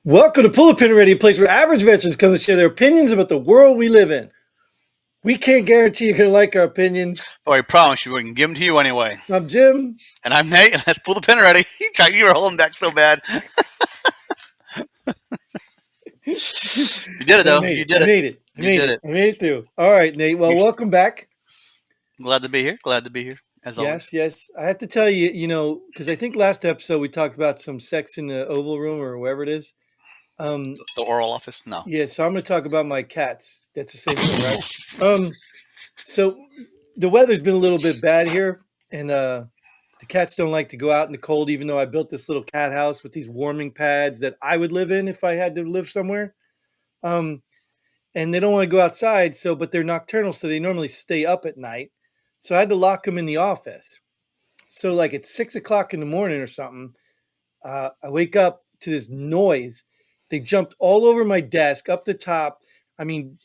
Welcome to Pull a Pin Ready, a place where average veterans come to share their opinions about the world we live in. We can't guarantee you're going to like our opinions. Oh, I promise you, we can give them to you anyway. I'm Jim. And I'm Nate, and let's pull the pin ready. You were holding back so bad. You did it, though. You did it. I made it through. All right, Nate. Well, welcome back. Glad to be here. As always. Yes. I have to tell you, because I think last episode we talked about some sex in the Oval Room or wherever it is. The oral office? No. Yeah, so I'm going to talk about my cats. That's the same thing, right? So the weather's been a little bit bad here, and the cats don't like to go out in the cold, even though I built this little cat house with these warming pads that I would live in if I had to live somewhere. And they don't want to go outside, but they're nocturnal, so they normally stay up at night. So I had to lock them in the office. So like at 6 o'clock in the morning or something, I wake up to this noise. They jumped all over my desk, up the top. I mean,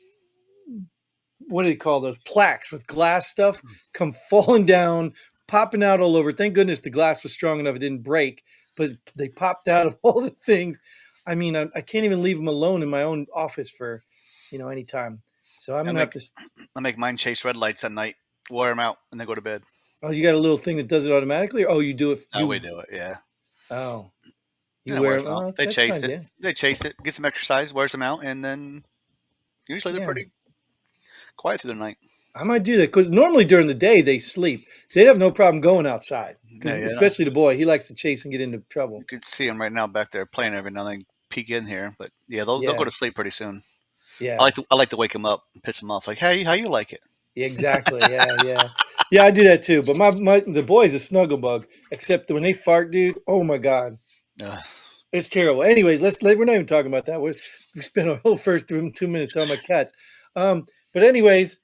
what do you call those? Plaques with glass stuff come falling down, popping out all over. Thank goodness the glass was strong enough it didn't break, but they popped out of all the things. I mean, I can't even leave them alone in my own office for, any time. So I'm going to have to. I make mine chase red lights at night, wear them out, and then go to bed. Oh, you got a little thing that does it automatically? Oh, you do it? No, we do it, yeah. Oh. You yeah, wear them? Oh, they chase nice, it. yeah. They chase it, get some exercise, wears them out, and then usually they're pretty quiet through the night. I might do that because normally during the day they sleep. They have no problem going outside, especially the boy. He likes to chase and get into trouble. You could see him right now back there playing every now and then, peek in here. But yeah, they'll go to sleep pretty soon. Yeah, I like to wake him up and piss him off. Like, hey, how you like it? Exactly. Yeah. I do that too. But the boy's a snuggle bug. Except when they fart, dude. Oh my god. It's terrible. Anyways, we're not even talking about that. We spent our whole first 2 minutes talking about cats. But anyways,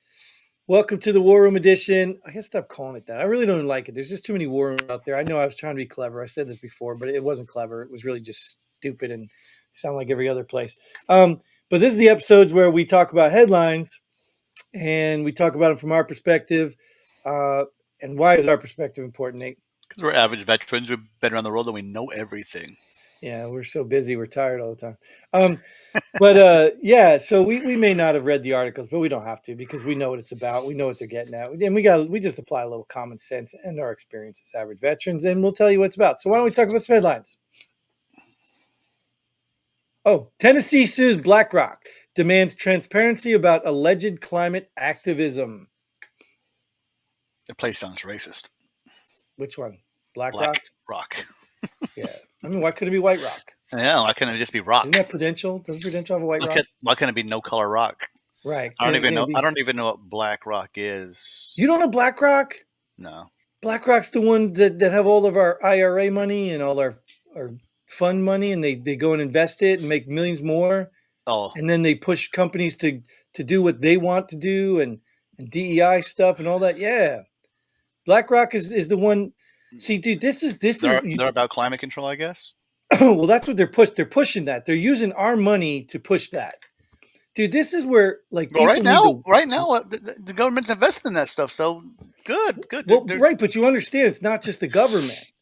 welcome to the War Room edition. I gotta stop calling it that. I really don't like it. There's just too many war rooms out there. I know I was trying to be clever. I said this before, but it wasn't clever. It was really just stupid and sound like every other place. But this is the episodes where we talk about headlines and we talk about them from our perspective. And why is our perspective important, Nate? Because we're average veterans. We've been around the world and we know everything. Yeah, we're so busy. We're tired all the time. But so we may not have read the articles, but we don't have to because we know what it's about. We know what they're getting at. And we just apply a little common sense and our experience as average veterans, and we'll tell you what it's about. So why don't we talk about some headlines? Oh, Tennessee sues BlackRock, demands transparency about alleged climate activism. The place sounds racist. Which one? BlackRock? Rock. Yeah. I mean, why couldn't it be White Rock? Yeah, why couldn't it just be rock? Isn't that Prudential? Doesn't Prudential have a white rock? Why couldn't it be no color rock? Right. I don't even know what BlackRock is. You don't know BlackRock? No. BlackRock's the one that have all of our IRA money and all our fund money, and they go and invest it and make millions more. Oh. And then they push companies to do what they want to do and DEI stuff and all that. Yeah. BlackRock is the one. See, dude, they're about climate control, I guess. Well, that's what they're pushing that. They're using our money to push that. Dude, this is where right now the government's investing in that stuff. So good. Well, right, but you understand it's not just the government.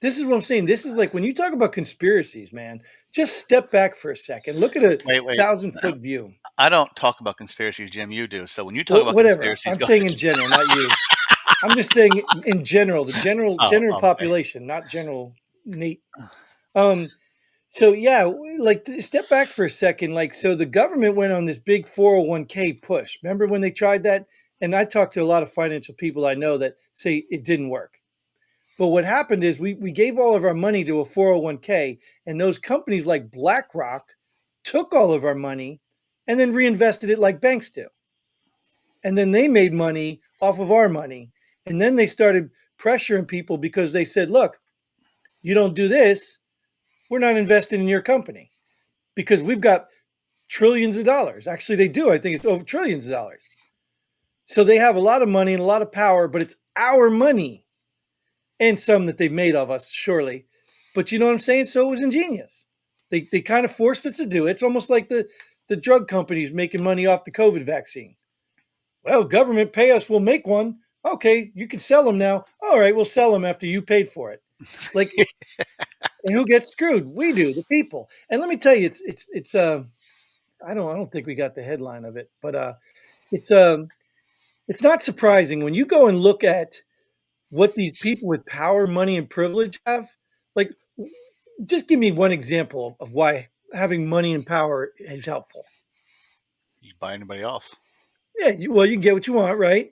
This is what I'm saying. This is like when you talk about conspiracies, man, just step back for a second. Look at a 1,000-foot view. I don't talk about conspiracies, Jim. You do. So when you talk about conspiracies, I'm saying in general, not you. I'm just saying in general, the general population, not general Nate. So yeah, step back for a second. So the government went on this big 401k push. Remember when they tried that? And I talked to a lot of financial people I know that say it didn't work. But what happened is we gave all of our money to a 401k, and those companies like BlackRock took all of our money and then reinvested it like banks do. And then they made money off of our money. And then they started pressuring people because they said, look, you don't do this, we're not investing in your company because we've got trillions of dollars. Actually, they do. I think it's over trillions of dollars. So they have a lot of money and a lot of power, but it's our money and some that they've made of us, surely. But you know what I'm saying? So it was ingenious. They kind of forced us to do it. It's almost like the drug companies making money off the COVID vaccine. Well, government pay us, we'll make one. Okay, you can sell them now. All right, we'll sell them after you paid for it. And who gets screwed? We do, the people. And let me tell you, I don't think we got the headline of it, but it's it's not surprising when you go and look at what these people with power, money, and privilege have. Like, just give me one example of why having money and power is helpful. You buy anybody off. Yeah, well, you can get what you want, right?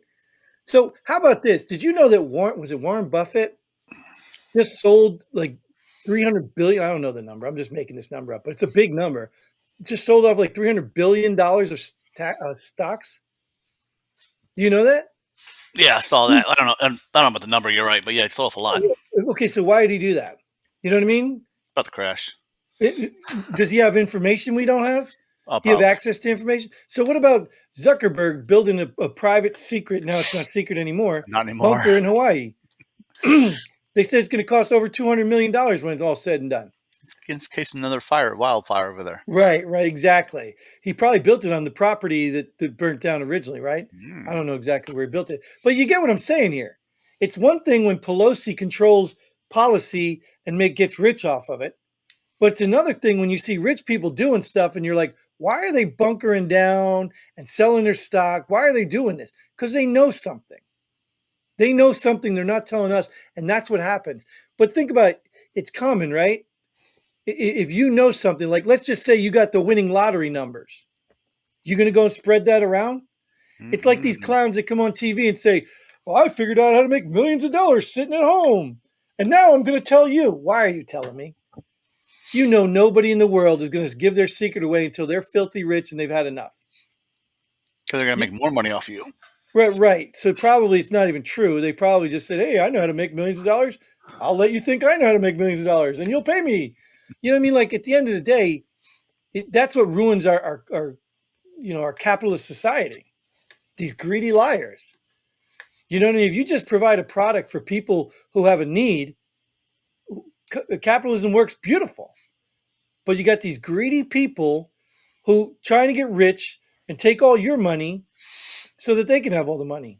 So, how about this? Did you know that Warren Buffett just sold like 300 billion? I don't know the number. I'm just making this number up, but it's a big number. Just sold off like $300 billion of stocks. Do you know that? Yeah, I saw that. I don't know about the number. You're right, but yeah, it's off a lot. Okay, so why did he do that? You know what I mean? About to crash. Does he have information we don't have? Oh, Do you have probably. access to information? So what about Zuckerberg building a private secret? Now it's not secret anymore. Not anymore. Bunker in Hawaii. They said it's going to cost over $200 million when it's all said and done. In case another wildfire over there. Right, exactly. He probably built it on the property that burnt down originally, right? I Mm. don't know exactly where he built it, but you get what I'm saying here. It's one thing when Pelosi controls policy and gets rich off of it, but it's another thing when you see rich people doing stuff and you're like, why are they bunkering down and selling their stock? Why are they doing this? Because they know something. They know something they're not telling us, and that's what happens. But think about it. It's common, right? If you know something, like let's just say you got the winning lottery numbers, you going to go and spread that around? It's like these Mm-mm. clowns that come on TV and say, well, I figured out how to make millions of dollars sitting at home. And now I'm going to tell you. Why are you telling me? You know, nobody in the world is going to give their secret away until they're filthy rich and they've had enough. Because they're gonna make more money off you. Right. So probably it's not even true. They probably just said, hey, I know how to make millions of dollars. I'll let you think I know how to make millions of dollars and you'll pay me. You know what I mean? Like at the end of the day, that's what ruins our capitalist society. These greedy liars. You know what I mean? If you just provide a product for people who have a need, capitalism works beautiful. But you got these greedy people who trying to get rich and take all your money so that they can have all the money.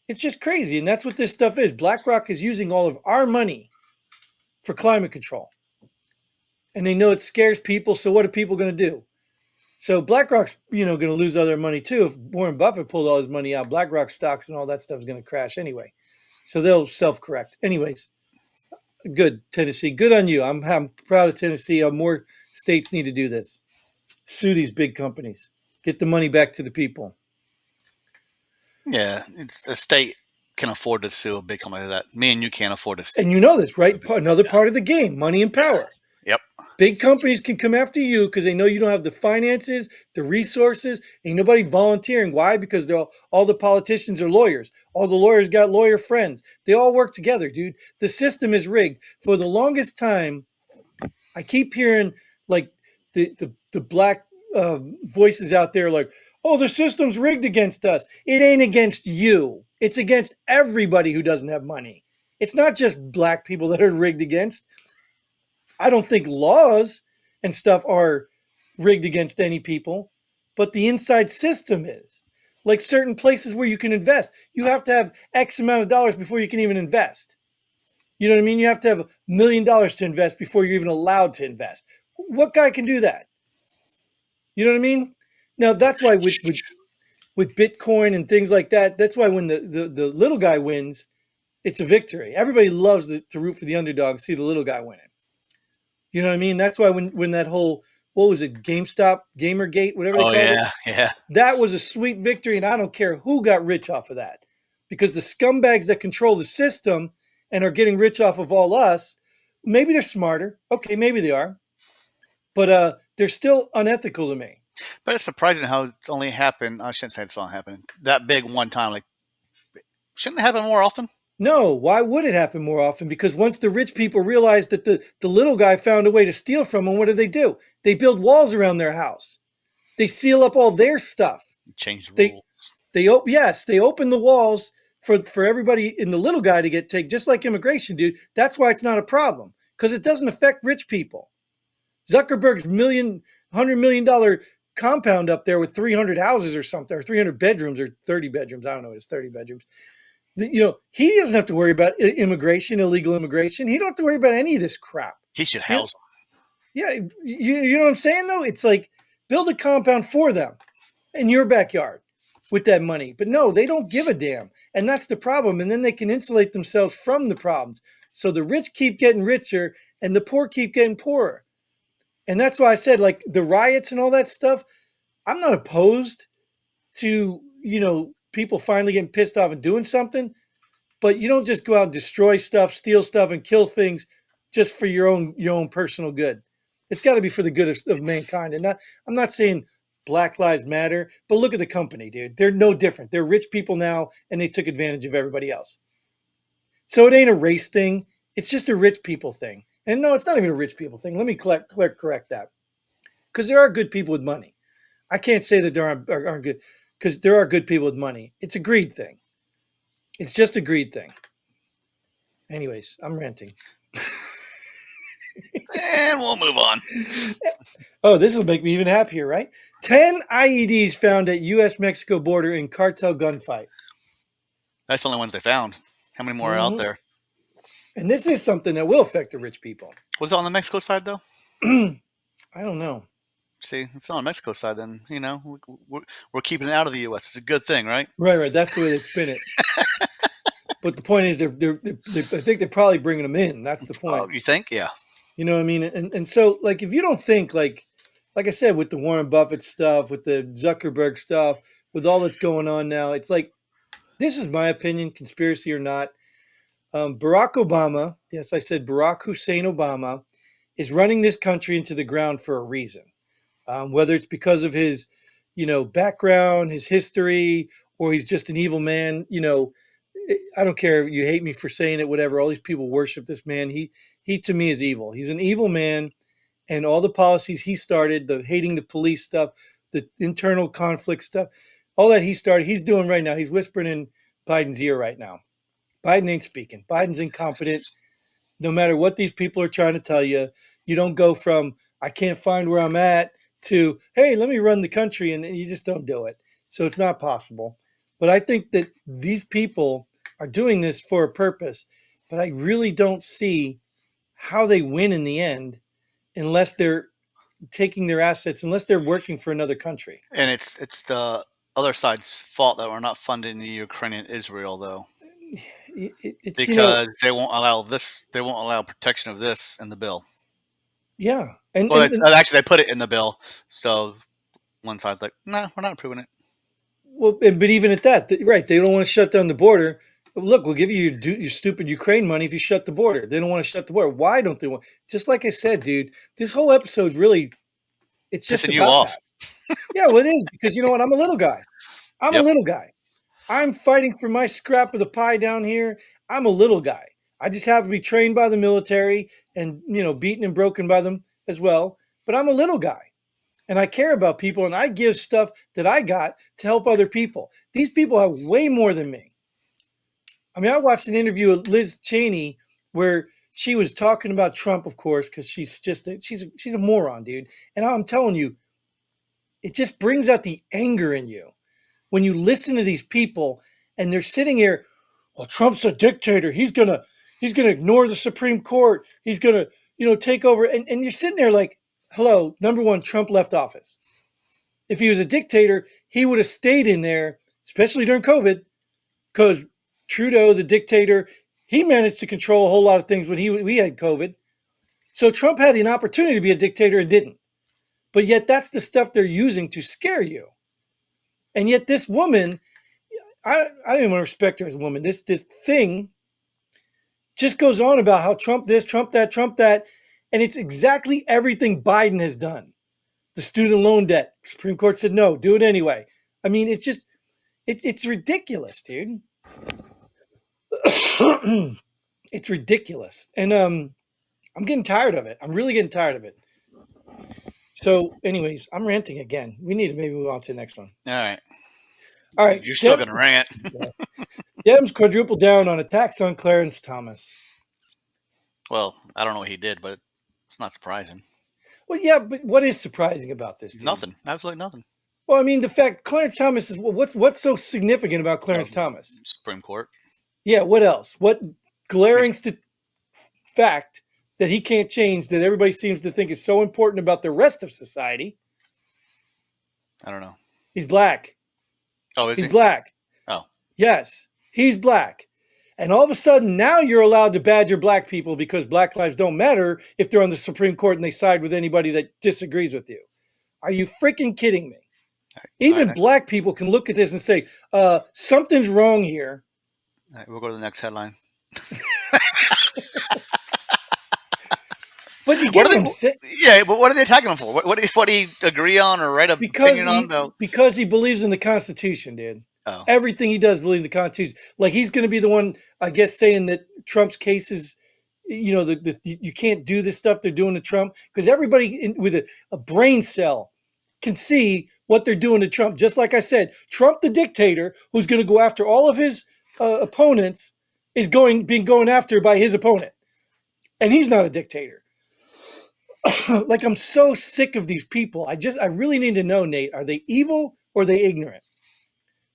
It's just crazy. And that's what this stuff is. BlackRock is using all of our money for climate control. And they know it scares people. So what are people going to do? So BlackRock's, going to lose all their money too. If Warren Buffett pulled all his money out, BlackRock stocks and all that stuff is going to crash anyway. So they'll self-correct. Anyways, good, Tennessee. Good on you. I'm proud of Tennessee. More states need to do this. Sue these big companies. Get the money back to the people. Yeah, it's the state can afford to sue a big company like that. Me and you can't afford to. And you know this, right? Another Yeah. part of the game, money and power. Yep. Big companies can come after you because they know you don't have the finances, the resources, ain't nobody volunteering. Why? Because all the politicians are lawyers. All the lawyers got lawyer friends. They all work together, dude. The system is rigged. For the longest time, I keep hearing like the black voices out there like, oh, the system's rigged against us. It ain't against you. It's against everybody who doesn't have money. It's not just black people that are rigged against. I don't think laws and stuff are rigged against any people, but the inside system is. Like certain places where you can invest, you have to have X amount of dollars before you can even invest. You know what I mean? You have to have $1 million to invest before you're even allowed to invest. What guy can do that? You know what I mean? Now that's why with Bitcoin and things like that, that's why when the little guy wins, it's a victory. Everybody loves to root for the underdog, see the little guy winning. You know what I mean? That's why when that whole, what was it, GameStop, Gamergate, whatever they Oh called it, yeah. that was a sweet victory, and I don't care who got rich off of that. Because the scumbags that control the system and are getting rich off of all us, maybe they're smarter. Okay, maybe they are. But they're still unethical to me. But it's surprising how it's only happened. I shouldn't say it's only happened that big one time. Like, shouldn't it happen more often? No, why would it happen more often? Because once the rich people realize that the little guy found a way to steal from them, what do? They build walls around their house. They seal up all their stuff. Change the They rules. they open the walls for everybody in the little guy to get taken, just like immigration, dude. That's why it's not a problem, because it doesn't affect rich people. Zuckerberg's $100 million compound up there with 300 houses or something, or 300 bedrooms or 30 bedrooms. I don't know, it's 30 bedrooms. He doesn't have to worry about immigration, illegal immigration. He don't have to worry about any of this crap. He should You know, house them. yeah, you know what I'm saying though? It's like build a compound for them in your backyard with that money. But no, they don't give a damn. And that's the problem. And then they can insulate themselves from the problems. So the rich keep getting richer and the poor keep getting poorer. And that's why I said, like, the riots and all that stuff, I'm not opposed to, people finally getting pissed off and doing something, but you don't just go out and destroy stuff, steal stuff, and kill things just for your own personal good. It's got to be for the good of mankind. And I'm not saying Black Lives Matter, but look at the company, dude. They're no different. They're rich people now, and they took advantage of everybody else. So it ain't a race thing. It's just a rich people thing. And no, it's not even a rich people thing. Let me correct that, because there are good people with money. I can't say that there aren't good, because there are good people with money. It's a greed thing. It's just a greed thing. Anyways, I'm ranting. And we'll move on. Oh, this will make me even happier, right? 10 IEDs found at U.S.-Mexico border in cartel gunfight. That's the only ones they found. How many more are out there? And this is something that will affect the rich people. Was it on the Mexico side, though? I don't know. See, if it's on the Mexico side, then, we're keeping it out of the U.S. It's a good thing, right? Right. That's the way they spin it. But the point is, I think they're probably bringing them in. That's the point. Oh, you think? Yeah. You know what I mean? And so, like, if you don't think, like I said, with the Warren Buffett stuff, with the Zuckerberg stuff, with all that's going on now, it's like, this is my opinion, conspiracy or not. Barack Obama, yes, I said Barack Hussein Obama, is running this country into the ground for a reason. Whether it's because of his, background, his history, or he's just an evil man. I don't care if you hate me for saying it, whatever. All these people worship this man. He to me is evil. He's an evil man, and all the policies he started, the hating the police stuff, the internal conflict stuff, all that he started, he's doing right now. He's whispering in Biden's ear right now. Biden ain't speaking. Biden's incompetent. No matter what these people are trying to tell you, you don't go from I can't find where I'm at to, hey, let me run the country, and you just don't do it. So it's not possible. But I think that these people are doing this for a purpose, but I really don't see how they win in the end unless they're taking their assets, unless they're working for another country. And it's the other side's fault that we're not funding the Ukrainian Israel, though. It's because they won't allow this. They won't allow protection of this in the bill. Yeah, Well, actually, they put it in the bill. So one side's like, "Nah, we're not approving it." Well, but even at that, right? They don't want to shut down the border. Look, we'll give you your stupid Ukraine money if you shut the border. They don't want to shut the border. Why don't they want? Just like I said, dude, this whole episode really, it's just Pissing you about off. that. Yeah, well, it is, because you know what? I'm a little guy. I'm a little guy. I'm fighting for my scrap of the pie down here. I'm a little guy. I just happen to be trained by the military and, beaten and broken by them as well. But I'm a little guy. And I care about people, and I give stuff that I got to help other people. These people have way more than me. I mean, I watched an interview with Liz Cheney where she was talking about Trump, of course, because she's a moron, dude. And I'm telling you, it just brings out the anger in you when you listen to these people and they're sitting here. Well, Trump's a dictator. He's gonna ignore the Supreme Court. He's gonna, take over. And you're sitting there like, hello, number one, Trump left office. If he was a dictator, he would have stayed in there, especially during COVID, because Trudeau, the dictator, he managed to control a whole lot of things when we had COVID. So Trump had an opportunity to be a dictator and didn't. But yet that's the stuff they're using to scare you. And yet this woman, I don't even want to respect her as a woman. This thing just goes on about how Trump this, Trump that, Trump that. And it's exactly everything Biden has done. The student loan debt. Supreme Court said no, do it anyway. I mean, it's just, it's ridiculous, dude. It's ridiculous. And I'm getting tired of it. I'm really getting tired of it. So anyways, I'm ranting again. We need to maybe move on to the next one. All right. You're still going to rant. Dems quadrupled down on attacks on Clarence Thomas. Well, I don't know what he did, but it's not surprising. Well, yeah, but what is surprising about this, dude? Nothing. Absolutely nothing. Well, I mean, the fact Clarence Thomas is what's so significant about Clarence Thomas? Supreme Court. Yeah, what else? What glaring fact that he can't change that everybody seems to think is so important about the rest of society? I don't know. He's black. Oh, is He's he? black. Oh, Yes, he's black. And all of a sudden, now you're allowed to badger black people because black lives don't matter if they're on the Supreme Court and they side with anybody that disagrees with you. Are you freaking kidding me? all Even right. black people can look at this and say, something's wrong here. All right, we'll go to the next headline. But you What get are what they? I'm saying? Yeah, but what are they attacking him for? What do you agree on or write an opinion on? No. Because he believes in the Constitution, dude. Oh, Everything he does believes in the Constitution. Like he's going to be the one, I guess, saying that Trump's case is, you can't do this stuff they're doing to Trump because everybody with a brain cell can see what they're doing to Trump. Just like I said, Trump, the dictator, who's going to go after all of his opponents, is being going after by his opponent, and he's not a dictator. Like I'm so sick of these people. I really need to know, Nate, are they evil or are they ignorant?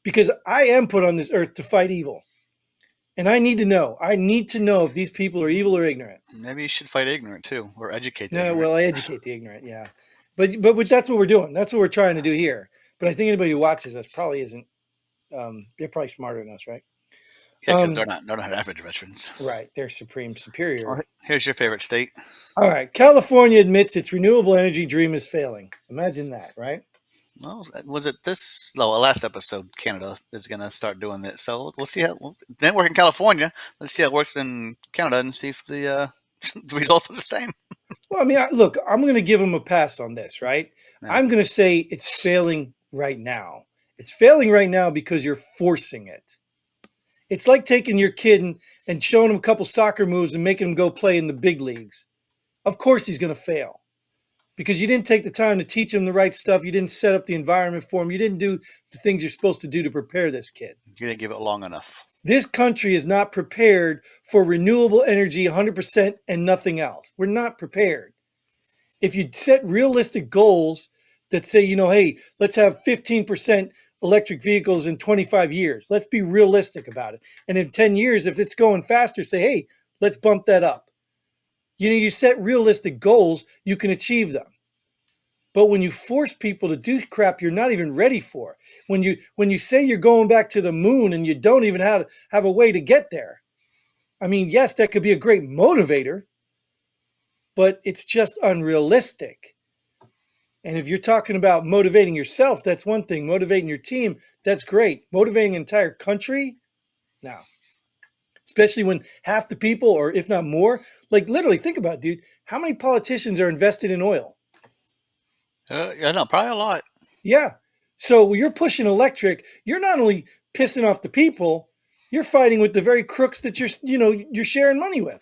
Because I am put on this earth to fight evil. And I need to know. I need to know if these people are evil or ignorant. maybe you should fight ignorant too, or educate the No, ignorant. well, I educate the ignorant, yeah. But that's what we're doing. That's what we're trying to do here. But I think anybody who watches us probably isn't. They're probably smarter than us, right? Yeah, because they're not average veterans. Right. They're supreme superior. Here's your favorite state. All right. California admits its renewable energy dream is failing. Imagine that, right? Well, was it this? No, last episode, Canada is going to start doing this. So we'll see how. Didn't work in California. Let's see how it works in Canada and see if the the results are the same. Well, I mean, look, I'm going to give them a pass on this, right? No. I'm going to say it's failing right now. It's failing right now because you're forcing it. It's like taking your kid and showing him a couple soccer moves and making him go play in the big leagues. Of course he's going to fail because you didn't take the time to teach him the right stuff. You didn't set up the environment for him. You didn't do the things you're supposed to do to prepare this kid. You didn't give it long enough. This country is not prepared for renewable energy 100% and nothing else. We're not prepared. If you set realistic goals that say, hey, let's have 15% electric vehicles in 25 years. Let's be realistic about it. And in 10 years, if it's going faster, say, hey, let's bump that up. You set realistic goals, you can achieve them. But when you force people to do crap you're not even ready for, when you say you're going back to the moon and you don't even have a way to get there, I mean, yes, that could be a great motivator, but it's just unrealistic. And if you're talking about motivating yourself, that's one thing. Motivating your team, that's great. Motivating an entire country, no. Especially when half the people, or if not more, like literally think about it, dude, how many politicians are invested in oil? Yeah, no, probably a lot. Yeah. So when you're pushing electric, you're not only pissing off the people, you're fighting with the very crooks that you're sharing money with.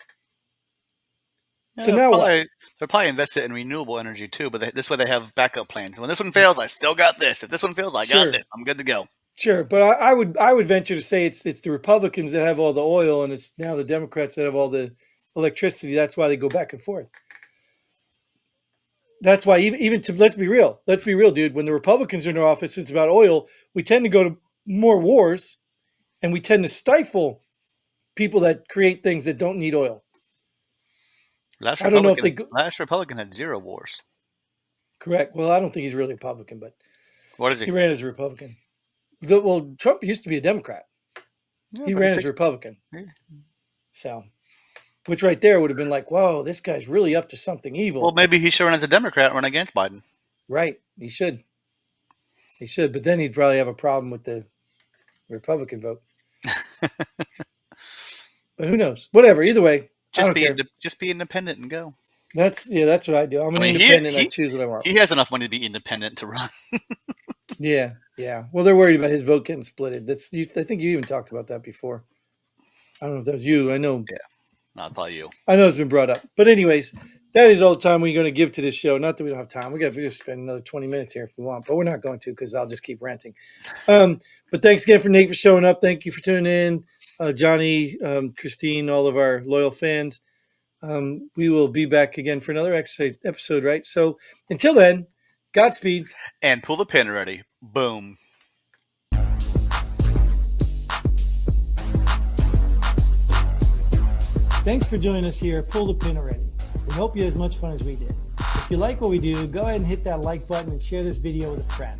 Yeah, So now what? They're probably invested in renewable energy too, but this way they have backup plans. When this one fails, I still got this. If this one fails, I got this. I'm good to go. Sure, but I would venture to say it's the Republicans that have all the oil, and it's now the Democrats that have all the electricity. That's why they go back and forth. That's why even to let's be real, dude. When the Republicans are in office, it's about oil. We tend to go to more wars, and we tend to stifle people that create things that don't need oil. I don't know if they last Republican had 0 wars. Correct. Well, I don't think he's really a Republican, but what is he? He ran as a Republican. Well, Trump used to be a Democrat. Yeah, he ran as a Republican. Yeah. So, which right there would have been like, whoa, this guy's really up to something evil. Well, maybe he should run as a Democrat, run against Biden. Right. He should. He should. But then he'd probably have a problem with the Republican vote. But who knows? Whatever. Either way, just be independent and go. That's what I do. I'm an independent. I choose what I want. He has enough money to be independent to run. Yeah. Well, they're worried about his vote getting splitted. I think you even talked about that before. I don't know if that was you. I know. Yeah, not probably you. I know it's been brought up. But anyways, that is all the time we're going to give to this show. Not that we don't have time. We just spend another 20 minutes here if we want, but we're not going to because I'll just keep ranting. But thanks again for Nate for showing up. Thank you for tuning in, Johnny, Christine, all of our loyal fans. We will be back again for another episode, right? So until then, Godspeed. And pull the pin ready. Boom. Thanks for joining us here at Pull the Pin Already. We hope you had as much fun as we did. If you like what we do, go ahead and hit that like button and share this video with a friend.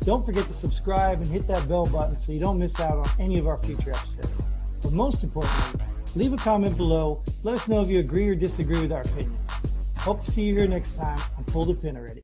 Don't forget to subscribe and hit that bell button so you don't miss out on any of our future episodes. But most importantly, leave a comment below. Let us know if you agree or disagree with our opinions. Hope to see you here next time on Pull the Pin Already.